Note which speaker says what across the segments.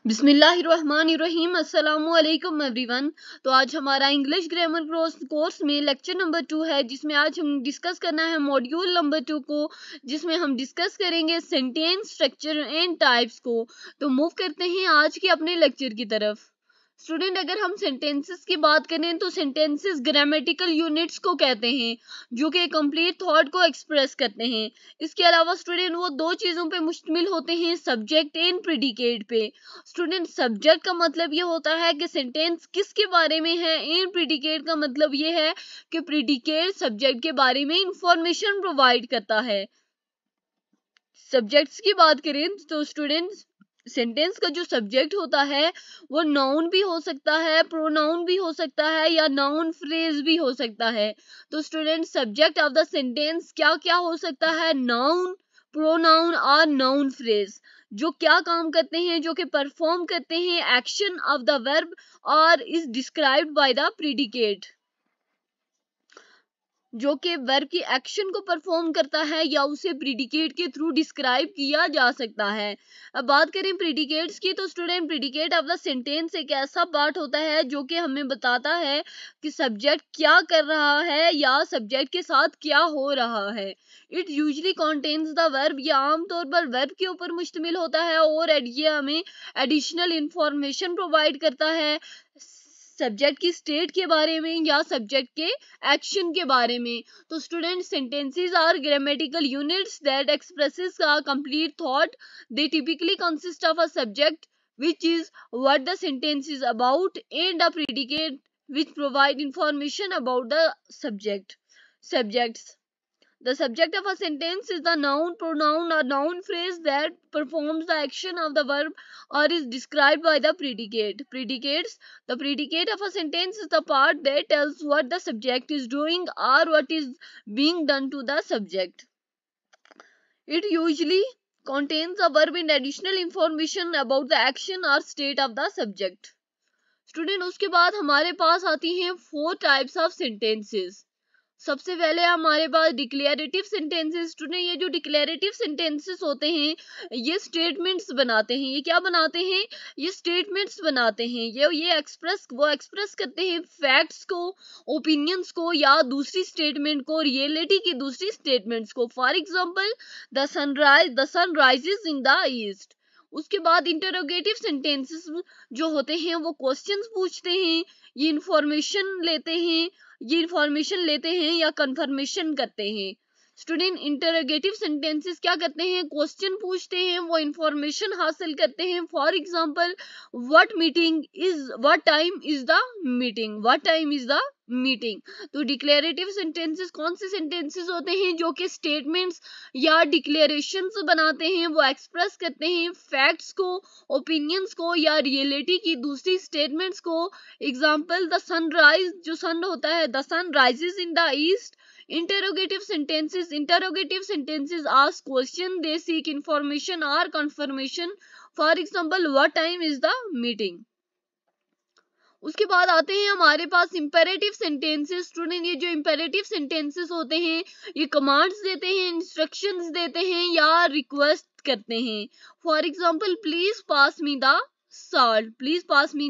Speaker 1: बिस्मिल्लाहिर्रहमानिर्रहीम अस्सलामु अलैकुम एवरीवन। तो आज हमारा इंग्लिश ग्रामर कोर्स में लेक्चर नंबर 2 है, जिसमें आज हम डिस्कस करना है मॉड्यूल नंबर 2 को, जिसमें हम डिस्कस करेंगे सेंटेंस स्ट्रक्चर एंड टाइप्स को। तो मूव करते हैं आज के अपने लेक्चर की तरफ। स्टूडेंट, अगर हम सेंटेंसेस की बात करें तो सेंटेंसेस ग्रामेटिकल यूनिट्स को कहते हैं, जो कि कंप्लीट थॉट को एक्सप्रेस करते हैं। इसके अलावा स्टूडेंट वो दो चीज़ों पे मुश्तमिल होते हैं, सब्जेक्ट एंड प्रेडिकेट पे। स्टूडेंट, सब्जेक्ट का मतलब ये होता है कि सेंटेंस किसके बारे में है, एंड प्रेडिकेट का मतलब ये है कि प्रेडिकेट सब्जेक्ट के बारे में इंफॉर्मेशन प्रोवाइड करता है। सब्जेक्ट्स की बात करें तो स्टूडेंट्स, सेंटेंस का जो सब्जेक्ट होता है वो नाउन भी हो सकता है, प्रोनाउन भी हो सकता है, या नाउन फ्रेज भी हो सकता है। तो student, subject of the sentence क्या क्या हो सकता है? नाउन, प्रोनाउन और नाउन फ्रेज, जो क्या काम करते हैं, जो कि परफॉर्म करते हैं एक्शन ऑफ द वर्ब और is described by the predicate, जो कि वर्ब की एक्शन को परफॉर्म करता है या उसे प्रेडिकेट के थ्रू डिस्क्राइब किया जा सकता है। अब बात करें प्रेडिकेट्स की, तो student, predicate of the sentence एक ऐसा पार्ट होता है जो कि हमें बताता है कि सब्जेक्ट क्या कर रहा है या सब्जेक्ट के साथ क्या हो रहा है। It usually contains the verb, या आमतौर पर वर्ब के ऊपर मुश्तमिल होता है, और ये हमें एडिशनल इंफॉर्मेशन प्रोवाइड करता है सब्जेक्ट की स्टेट के बारे में या सब्जेक्ट के एक्शन के बारे में। तो student, sentences are grammatical units that expresses a complete thought. They typically consist of a subject which is what the sentence is about, and a predicate which provide information about the subjects. The subject of a sentence is the noun, pronoun, or noun phrase that performs the action of the verb or is described by the predicate. The predicate of a sentence is the part that tells what the subject is doing or what is being done to the subject. It usually contains a verb and additional information about the action or state of the subject. Student, उसके बाद हमारे पास आती हैं 4 types of sentences. सबसे पहले हमारे पास declarative sentences. Student, ये जो डिक्लेरेटिव सेंटेंसेस होते हैं ये स्टेटमेंट्स बनाते हैं। ये क्या बनाते हैं? ये स्टेटमेंट्स बनाते हैं। ये एक्सप्रेस करते हैं फैक्ट्स को, ओपिनियंस को, या दूसरी स्टेटमेंट को, रियलिटी की दूसरी स्टेटमेंट्स को। For example, the sun rises in the east. उसके बाद इंटरोगेटिव सेंटेंसेस जो होते हैं वो क्वेश्चंस पूछते हैं, ये इंफॉर्मेशन लेते हैं या कंफर्मेशन करते हैं। स्टूडेंट, इंटरोगेटिव सेंटेंसेस क्या करते हैं? क्वेश्चन पूछते हैं, वो इंफॉर्मेशन हासिल करते हैं। For example, what time is the meeting. तो डिक्लेरेटिव सेंटेंसेस कौन से सेंटेंसेस होते हैं? जो कि स्टेटमेंट्स या डिक्लेरेशंस बनाते हैं, वो एक्सप्रेस करते हैं फैक्ट्स को, ओपिनियंस को, या रियलिटी की दूसरी स्टेटमेंट्स को। एग्जाम्पल, द सनराइज, जो सन होता है, the sun rises in the east. Interrogative sentences ask question, they seek information or confirmation. For example, what time is the meeting? उसके बाद आते हैं हमारे पास इंपेरेटिव सेंटेंसेस। स्टूडेंट, ये जो इंपेरेटिव सेंटेंसेस होते हैं ये कमांड्स देते हैं, इंस्ट्रक्शंस देते हैं, या रिक्वेस्ट करते हैं। For example, please pass me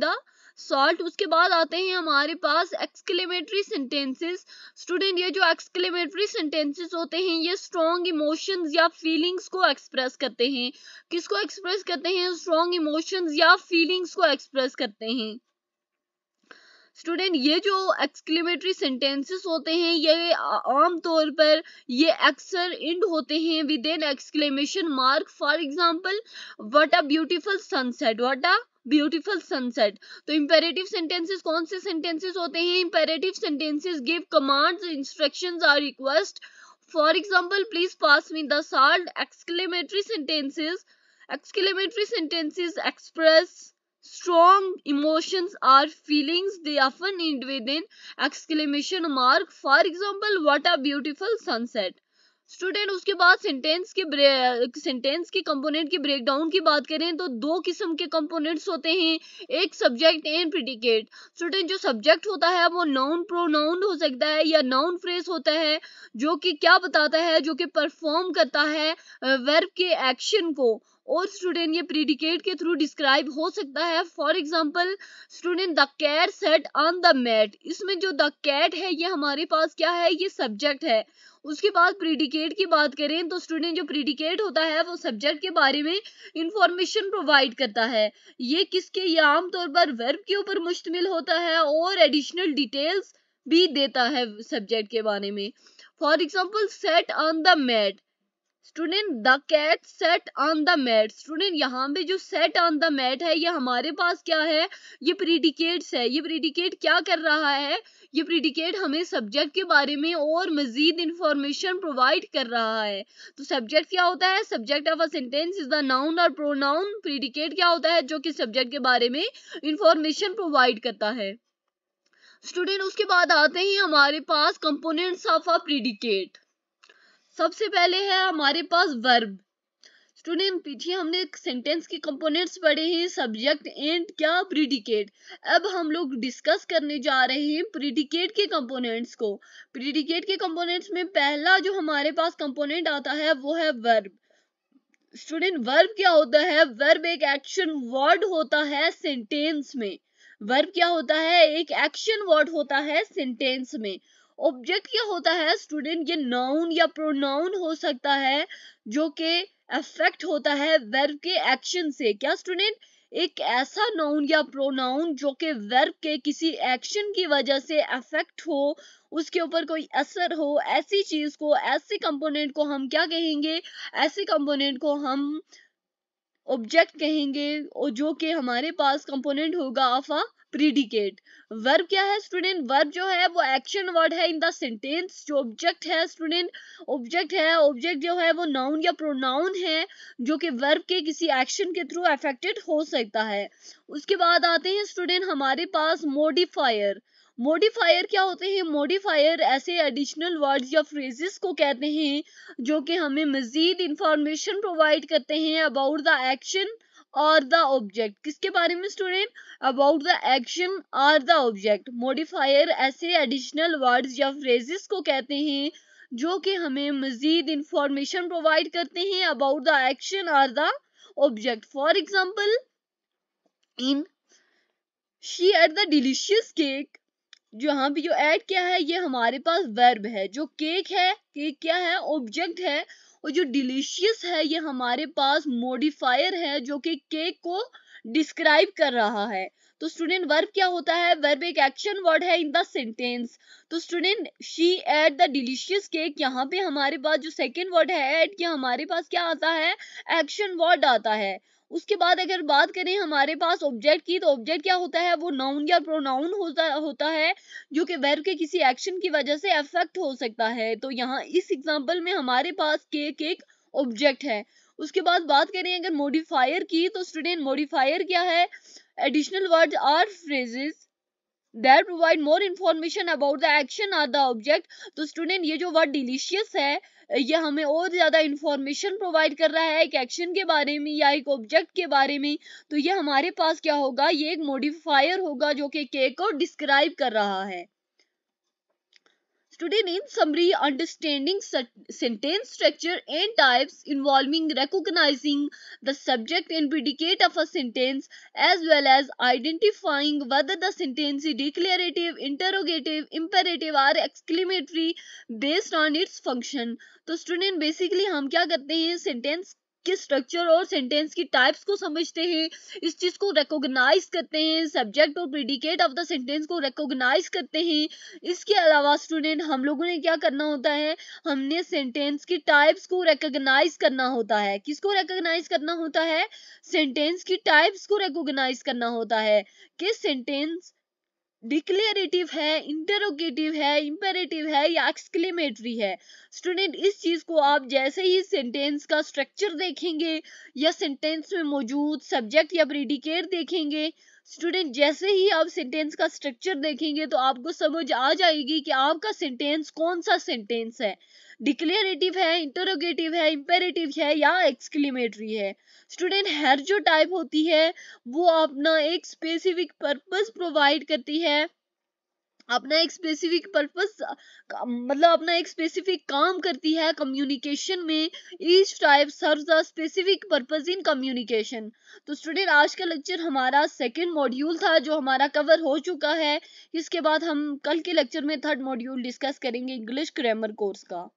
Speaker 1: the salt. उसके बाद आते हैं हमारे पास एक्सक्लेमेटरी सेंटेंसेस। स्टूडेंट, ये जो एक्सक्लेमेटरी सेंटेंसेस होते हैं ये स्ट्रॉन्ग इमोशंस या फीलिंग्स को एक्सप्रेस करते हैं। किसको एक्सप्रेस करते हैं? स्ट्रॉन्ग इमोशंस या फीलिंग्स को एक्सप्रेस करते हैं। स्टूडेंट, ये जो एक्सक्लेमेटरी सेंटेंसेस होते हैं ये आमतौर पर ये अक्सर एंड होते हैं with an exclamation mark. For example, what a beautiful sunset. तो इंपेरेटिव सेंटेंसेस कौन से सेंटेंसेस होते हैं? Imperative sentences give commands, instructions और request. For example, please pass me the salt. Exclamatory sentences express strong emotions or feelings. They often end with an exclamation mark. For example, what a beautiful sunset. Student, उसके बाद sentence के component की breakdown की बात करें तो दो किस्म के कंपोनेंट्स होते हैं, एक सब्जेक्ट एंड प्रेडिकेट। स्टूडेंट, जो सब्जेक्ट होता है वो नाउन, प्रोनाउन हो सकता है या नाउन फ्रेज होता है, जो कि क्या बताता है? जो कि परफॉर्म करता है वर्ब के एक्शन को, और स्टूडेंट ये प्रीडिकेट के थ्रू डिस्क्राइब हो सकता है। For example student the cat sat on the mat, इसमें जो द कैट है ये हमारे पास क्या है, ये सब्जेक्ट है। उसके बाद प्रीडिकेट की बात करें तो स्टूडेंट जो प्रीडिकेट होता है वो सब्जेक्ट के बारे में इंफॉर्मेशन प्रोवाइड करता है। ये किसके, ये आमतौर पर वर्ब के ऊपर मुश्तमिल होता है और एडिशनल डिटेल्स भी देता है सब्जेक्ट के बारे में। For example sat on the mat, student the cat sat on the mat, student यहाँ पे जो सेट ऑन द मैट है ये हमारे पास क्या है, ये प्रीडिकेट्स है। ये प्रीडिकेट क्या कर रहा है, ये प्रीडिकेट हमें सब्जेक्ट के बारे में और मजीद इंफॉर्मेशन प्रोवाइड कर रहा है। तो सब्जेक्ट क्या होता है, subject of a sentence is the noun और प्रोनाउन। प्रीडिकेट क्या होता है, जो कि सब्जेक्ट के बारे में इंफॉर्मेशन प्रोवाइड करता है। स्टूडेंट उसके बाद आते हैं हमारे पास कंपोनेंट्स ऑफ अ प्रीडिकेट। सबसे पहले है हमारे पास वर्ब। स्टूडेंट पीछे हमने सेंटेंस के कंपोनेंट्स पढ़े हैं, सब्जेक्ट एंड क्या, प्रीडिकेट। अब हम लोग डिस्कस करने जा रहे हैं प्रीडिकेट के कंपोनेंट्स को। प्रीडिकेट के कंपोनेंट्स में पहला जो हमारे पास कंपोनेंट आता है वो है वर्ब। स्टूडेंट वर्ब क्या होता है, वर्ब एक एक्शन वर्ड होता है सेंटेंस में। वर्ब क्या होता है, एक एक्शन वर्ड होता है सेंटेंस में। ऑब्जेक्ट क्या होता है स्टूडेंट, ये नाउन या प्रोनाउन हो सकता है जो कि अफेक्ट होता है वर्ब के एक्शन से। क्या स्टूडेंट, एक ऐसा नाउन या प्रोनाउन जो कि वर्ब के किसी एक्शन की वजह से अफेक्ट हो, उसके ऊपर कोई असर हो, ऐसी चीज को, ऐसे कंपोनेंट को हम क्या कहेंगे, ऐसे कंपोनेंट को हम ऑब्जेक्ट कहेंगे, और जो कि हमारे पास कंपोनेंट होगा ऑफ अ प्रीडिकेट। वर्ब क्या है स्टूडेंट, वर्ब जो है वो एक्शन वर्ड है इन द सेंटेंस। जो ऑब्जेक्ट है स्टूडेंट, ऑब्जेक्ट है, ऑब्जेक्ट जो है वो नाउन या प्रोनाउन है जो कि वर्ब के किसी एक्शन के थ्रू अफेक्टेड हो सकता है। उसके बाद आते हैं स्टूडेंट हमारे पास मॉडिफायर। मॉडिफायर क्या होते हैं, मॉडिफायर ऐसे एडिशनल वर्ड्स या फ्रेजेस को कहते हैं जो कि हमें मजीद इंफॉर्मेशन प्रोवाइड करते हैं अबाउट द एक्शन और द ऑब्जेक्ट। किसके बारे में स्टूडेंट, अबाउट द एक्शन और द ऑब्जेक्ट। मॉडिफायर ऐसे एडिशनल वर्ड्स या फ्रेजेस को कहते हैं जो कि हमें मजीद इंफॉर्मेशन प्रोवाइड करते हैं अबाउट द एक्शन और the object. For example in she at the delicious cake, जो यहाँ पे जो ऐड क्या है ये हमारे पास वर्ब है। जो केक है, केक क्या है, ऑब्जेक्ट है। और जो डिलीशियस है ये हमारे पास मॉडिफायर है जो कि केक को डिस्क्राइब कर रहा है। तो स्टूडेंट वर्ब क्या होता है, वर्ब एक एक्शन वर्ड है इन द सेंटेंस। तो student she at the delicious cake, यहाँ पे हमारे पास जो सेकेंड वर्ड है एट, क्या हमारे पास क्या आता है, एक्शन वर्ड आता है। उसके बाद अगर बात करें हमारे पास ऑब्जेक्ट की, तो ऑब्जेक्ट क्या होता है, वो नाउन या प्रोनाउन होता है जो कि वर्ब के किसी एक्शन की वजह से अफेक्ट हो सकता है। तो यहाँ इस एग्जांपल में हमारे पास केक एक ऑब्जेक्ट है। उसके बाद बात करें अगर मॉडिफायर की, तो स्टूडेंट मॉडिफायर क्या है, एडिशनल वर्ड्स और phrases that provide more information about the action or the object। तो स्टूडेंट ये जो वर्ड डिलीशियस है ये हमें और ज्यादा इंफॉर्मेशन प्रोवाइड कर रहा है एक एक्शन के बारे में या एक ऑब्जेक्ट के बारे में। तो ये हमारे पास क्या होगा, ये एक मॉडिफायर होगा जो कि केक को डिस्क्राइब कर रहा है। Student, in summary, understanding sentence structure and types involving recognizing the subject and predicate of a sentence, as well as identifying whether the sentence is declarative, interrogative, imperative or exclamatory based on its function। तो student basically हम क्या करते हैं, sentence के structure और sentence की types को समझते हैं, इस चीज को रिकॉग्नाइज करते हैं, सब्जेक्ट और प्रीडिकेट ऑफ द सेंटेंस को रिकॉग्नाइज करते हैं। इसके अलावा स्टूडेंट हम लोगों ने क्या करना होता है, हमने सेंटेंस की टाइप्स को रिकॉग्नाइज करना होता है। किसको रिकॉग्नाइज करना होता है, सेंटेंस की टाइप्स को रिकॉग्नाइज करना होता है कि सेंटेंस डिक्लेरेटिव है, इंटरोगेटिव है, इंपेरेटिव है या एक्सक्लेमेटरी है। स्टूडेंट इस चीज को आप जैसे ही सेंटेंस का स्ट्रक्चर देखेंगे या सेंटेंस में मौजूद सब्जेक्ट या प्रीडिकेट देखेंगे, स्टूडेंट जैसे ही आप सेंटेंस का स्ट्रक्चर देखेंगे तो आपको समझ आ जाएगी कि आपका सेंटेंस कौन सा सेंटेंस है, डिक्लेरेटिव है, इंटरोगेटिव है, इंपेरेटिव है या एक्सक्लेमेटरी है। स्टूडेंट हर जो टाइप होती है वो अपना एक स्पेसिफिक पर्पस प्रोवाइड करती है अपना एक स्पेसिफिक पर्पस मतलब अपना एक स्पेसिफिक काम करती है कम्युनिकेशन में। Each type serves a specific purpose in communication. तो स्टूडेंट आज का लेक्चर हमारा सेकंड मॉड्यूल था जो हमारा कवर हो चुका है। इसके बाद हम कल के लेक्चर में थर्ड मॉड्यूल डिस्कस करेंगे इंग्लिश ग्रामर कोर्स का।